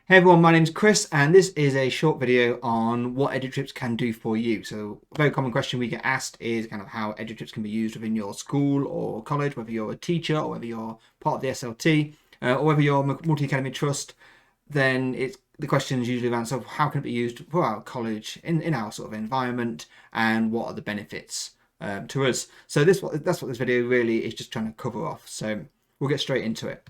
Hey everyone, my name's Chris and this is a short video on what eduTrips can do for you. So a very common question we get asked is kind of how eduTrips can be used within your school or college, whether you're a teacher or whether you're part of the SLT or whether you're a multi-academy trust. Then the question is usually around, so how can it be used for our college in our sort of environment, and what are the benefits to us? So that's what this video really is just trying to cover off. So we'll get straight into it.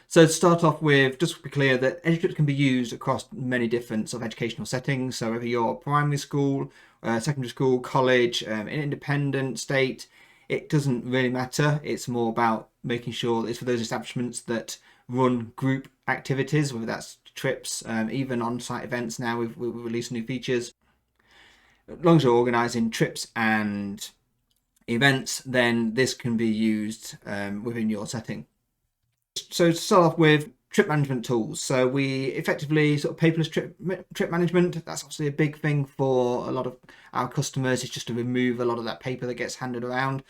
So to start off with, just to be clear that eduTrips can be used across many different sort of educational settings. So whether you're primary school, secondary school, college, an independent, state, it doesn't really matter. It's more about making sure it's for those establishments that run group activities, whether that's trips, even on-site events. Now we've released new features. As long as you're organising trips and events, then this can be used within your setting. So to start off with, trip management tools. So we effectively sort of paperless trip management. That's obviously a big thing for a lot of our customers. It's just to remove a lot of that paper that gets handed around,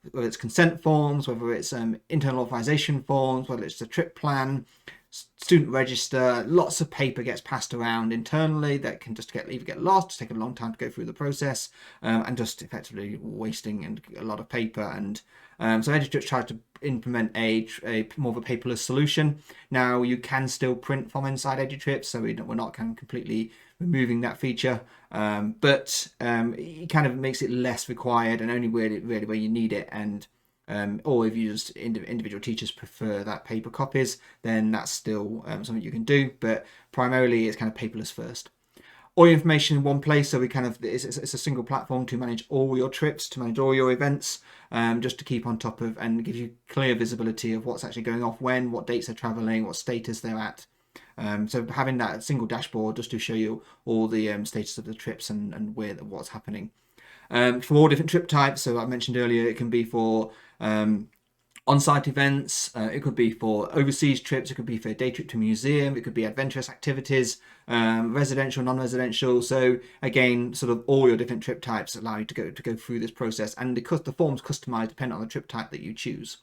whether it's consent forms, whether it's internal authorization forms, whether it's the trip plan, student register. Lots of paper gets passed around internally that can just either get lost, take a long time to go through the process, and just effectively wasting a lot of paper. And so eduTrips tried to implement a more of a paperless solution. Now you can still print from inside eduTrips, so we're not kind of completely removing that feature, but it kind of makes it less required and only really where you need it. And or if you just individual teachers prefer that paper copies, then that's still something you can do, but primarily it's kind of paperless first. All your information in one place, so it's a single platform to manage all your trips, to manage all your events, just to keep on top of and give you clear visibility of what's actually going off when, what dates they're traveling, what status they're at. So having that single dashboard just to show you all the status of the trips and what's happening. For all different trip types, so I mentioned earlier, it can be for on-site events, it could be for overseas trips, it could be for a day trip to a museum, it could be adventurous activities, residential, non-residential. So again, sort of all your different trip types allow you to go through this process, and the form's customized depending on the trip type that you choose.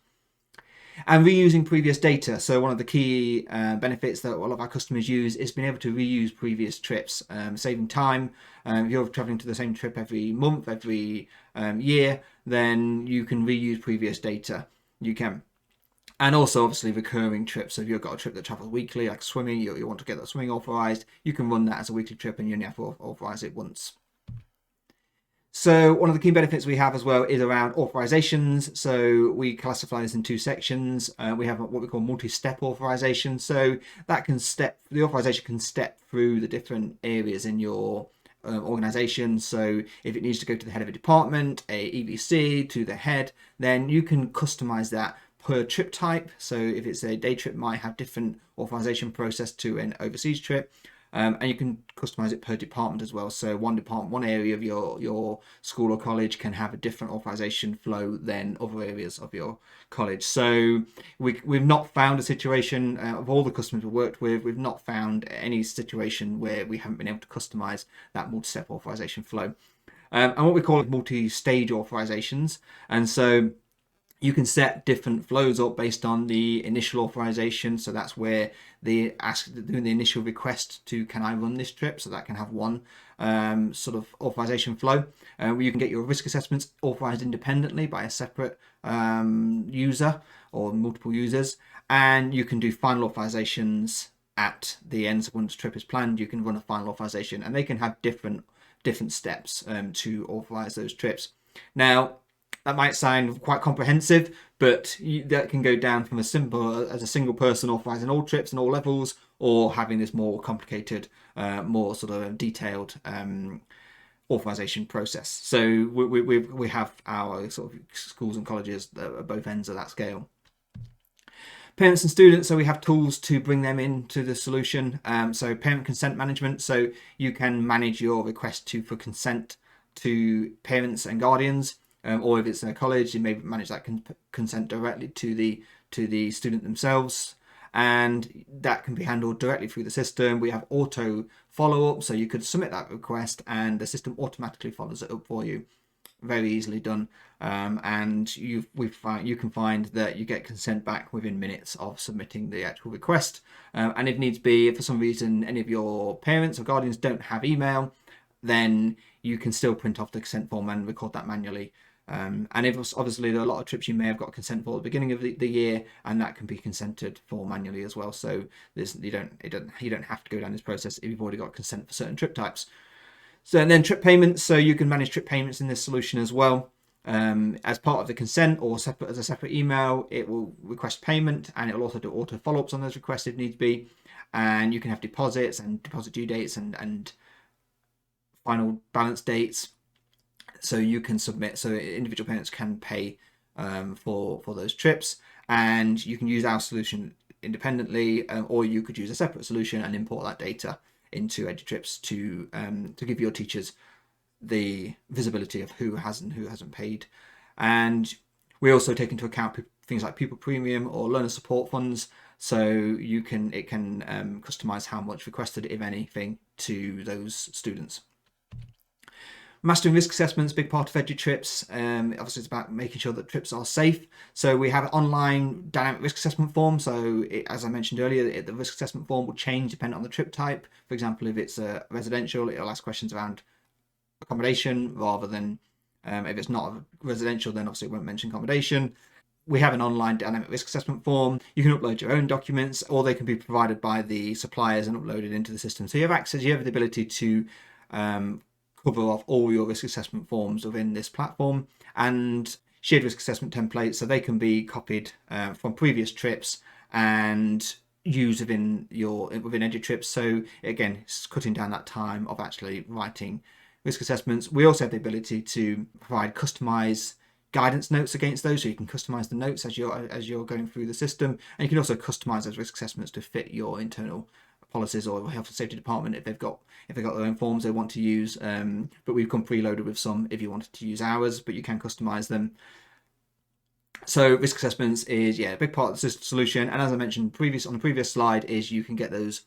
And reusing previous data. So one of the key benefits that a lot of our customers use is being able to reuse previous trips, saving time. If you're traveling to the same trip every month, every year, then you can reuse previous data. You can. And also obviously recurring trips. So if you've got a trip that travels weekly, like swimming, you want to get that swimming authorized, you can run that as a weekly trip and you only have to authorize it once. So one of the key benefits we have as well is around authorizations. So we classify this in two sections. We have what we call multi-step authorization. So that the authorization can step through the different areas in your organization. So if it needs to go to the head of a department, a EVC, to the head, then you can customize that per trip type. So if it's a day trip, might have different authorization process to an overseas trip. And you can customize it per department as well. So one area of your school or college can have a different authorization flow than other areas of your college. So we've not found a situation of all the customers we've worked with, we've not found any situation where we haven't been able to customize that multi-step authorization flow. And what we call multi-stage authorizations. And so you can set different flows up based on the initial authorization. So that's where doing the initial request to, can I run this trip? So that can have one sort of authorization flow where you can get your risk assessments authorized independently by a separate user or multiple users. And you can do final authorizations at the end. So once the trip is planned, you can run a final authorization, and they can have different steps to authorize those trips. Now, that might sound quite comprehensive, but that can go down from as simple as a single person authorizing all trips and all levels, or having this more complicated, more sort of detailed authorization process. So we have our sort of schools and colleges at both ends of that scale. Parents and students, so we have tools to bring them into the solution. So parent consent management, so you can manage your request for consent to parents and guardians. Or if it's in a college, you may manage that consent directly to the student themselves, and that can be handled directly through the system. We have auto follow-up, so you could submit that request and the system automatically follows it up for you. very easily done. And you can find that you get consent back within minutes of submitting the actual request. And if needs be, if for some reason any of your parents or guardians don't have email, then you can still print off the consent form and record that manually. And if obviously there are a lot of trips you may have got consent for at the beginning of the year, and that can be consented for manually as well. So you don't have to go down this process if you've already got consent for certain trip types. So and then trip payments. So you can manage trip payments in this solution as well. As part of the consent or as a separate email, it will request payment, and it will also do auto follow-ups on those requests if needs be. And you can have deposits and deposit due dates and final balance dates. So you can submit, so individual parents can pay for those trips, and you can use our solution independently, or you could use a separate solution and import that data into eduTrips to give your teachers the visibility of who has and who hasn't paid. And we also take into account things like pupil premium or learner support funds, so it can customize how much requested, if anything, to those students. Mastering risk assessments, big part of eduTrips. Obviously, it's about making sure that trips are safe. So we have an online dynamic risk assessment form. So as I mentioned earlier, the risk assessment form will change depending on the trip type. For example, if it's a residential, it'll ask questions around accommodation rather than if it's not residential, then obviously it won't mention accommodation. We have an online dynamic risk assessment form. You can upload your own documents, or they can be provided by the suppliers and uploaded into the system. So you have access, you have the ability to cover off all your risk assessment forms within this platform, and shared risk assessment templates, so they can be copied from previous trips and used within eduTrips. So again, it's cutting down that time of actually writing risk assessments. We also have the ability to provide customized guidance notes against those, so you can customize the notes as you're going through the system, and you can also customize those risk assessments to fit your internal policies or health and safety department if they've got their own forms they want to use. But we've come preloaded with some if you wanted to use ours, but you can customize them. So risk assessments is a big part of the solution, and as I mentioned on the previous slide, is you can get those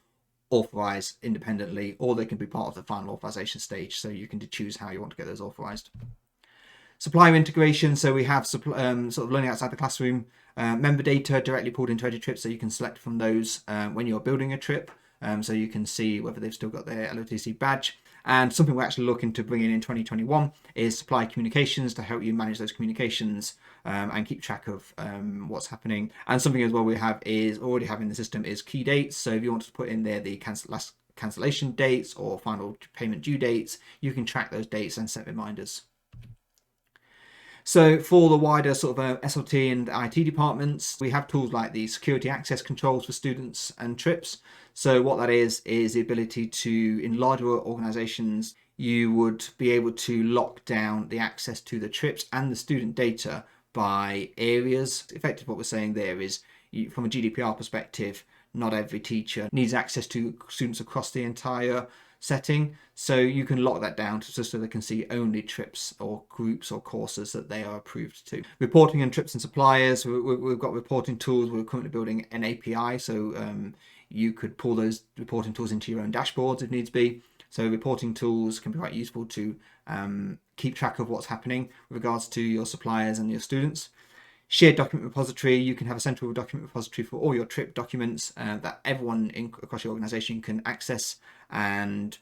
authorized independently, or they can be part of the final authorization stage, so you can choose how you want to get those authorized. Supplier integration, so we have sort of learning outside the classroom member data directly pulled into eduTrips, so you can select from those when you're building a trip. So you can see whether they've still got their LOTC badge. And something we're actually looking to bring in 2021 is supplier communications to help you manage those communications and keep track of what's happening. And something as well we already have in the system is key dates. So if you want to put in there the last cancellation dates or final payment due dates, you can track those dates and set reminders. So for the wider sort of SLT and IT departments, we have tools like the security access controls for students and trips. So what that is the ability to, in larger organizations, you would be able to lock down the access to the trips and the student data by areas. Effectively what we're saying there is, from a GDPR perspective, not every teacher needs access to students across the entire setting, so you can lock that down just so they can see only trips or groups or courses that they are approved to. Reporting on trips and suppliers, we've got reporting tools. We're currently building an API, so you could pull those reporting tools into your own dashboards if needs be. So reporting tools can be quite useful to keep track of what's happening with regards to your suppliers and your students. Shared document repository, you can have a central document repository for all your trip documents that everyone across your organization can access and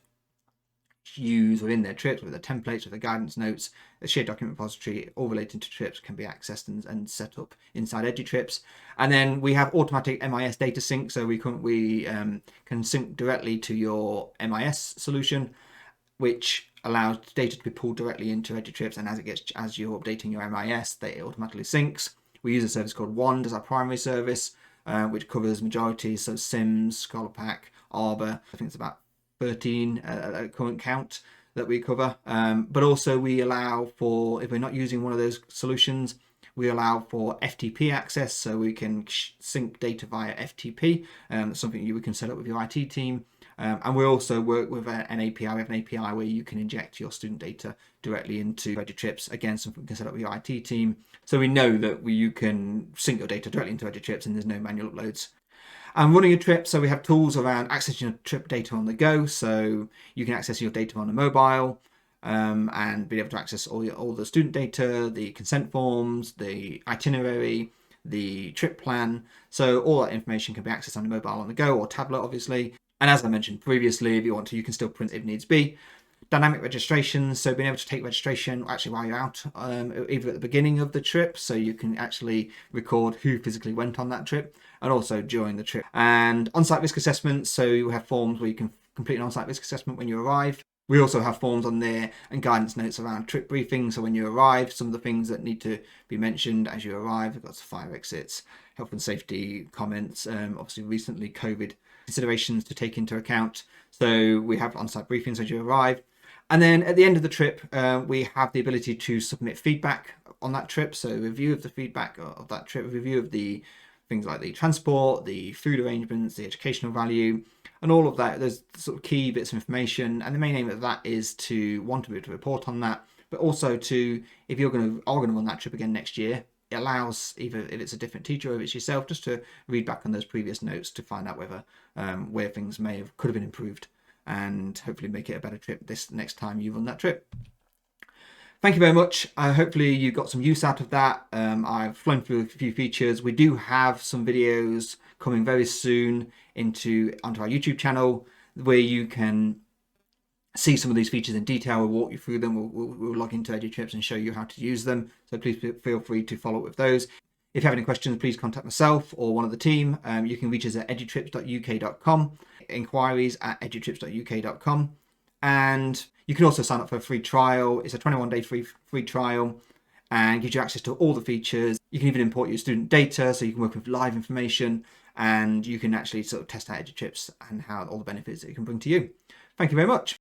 use within their trips, with the templates, with the guidance notes. A shared document repository all related to trips can be accessed and set up inside eduTrips. And then we have automatic MIS data sync, so we can sync directly to your MIS solution, which allows data to be pulled directly into eduTrips, and as you're updating your MIS, it automatically syncs. We use a service called Wand as our primary service, which covers majority, so Sims, Scholarpack, Arbor. I think it's about 13 at current count that we cover. But also we allow for, if we're not using one of those solutions, we allow for FTP access, so we can sync data via FTP. That's something we can set up with your IT team. And we also work with an API. We have an API where you can inject your student data directly into eduTrips. Again, something we can set up with your IT team. So we know that you can sync your data directly into eduTrips and there's no manual uploads. And running a trip, so we have tools around accessing your trip data on the go. So you can access your data on a mobile. and be able to access all the student data, the consent forms, the itinerary, the trip plan. So all that information can be accessed on your mobile on the go or tablet, obviously. And as I mentioned previously, if you want to, you can still print if needs be. Dynamic registration, so being able to take registration actually while you're out, either at the beginning of the trip, so you can actually record who physically went on that trip, and also during the trip. And on-site risk assessments, so you have forms where you can complete an on-site risk assessment when you arrive. We also have forms on there and guidance notes around trip briefings. So when you arrive, some of the things that need to be mentioned as you arrive, we've got fire exits, health and safety comments, obviously recently COVID considerations to take into account. So we have on-site briefings as you arrive. And then at the end of the trip, we have the ability to submit feedback on that trip. So review of the feedback of that trip, review of the things like the transport, the food arrangements, the educational value, and all of that. There's sort of key bits of information. And the main aim of that is to want to be able to report on that, but also to, if are going to run that trip again next year, it allows, either if it's a different teacher or if it's yourself, just to read back on those previous notes to find out whether where things could have been improved, and hopefully make it a better trip this next time you run that trip. Thank you very much. Hopefully you got some use out of that. I've flown through a few features. We do have some videos coming very soon onto our YouTube channel where you can see some of these features in detail. We'll walk you through them. We'll log into eduTrips and show you how to use them. So please feel free to follow up with those. If you have any questions, please contact myself or one of the team. You can reach us at edutrips.uk.com, inquiries@edutrips.uk.com. And you can also sign up for a free trial. It's a 21-day free trial and gives you access to all the features. You can even import your student data, so you can work with live information, and you can actually sort of test out eduTrips and how all the benefits that it can bring to you. Thank you very much.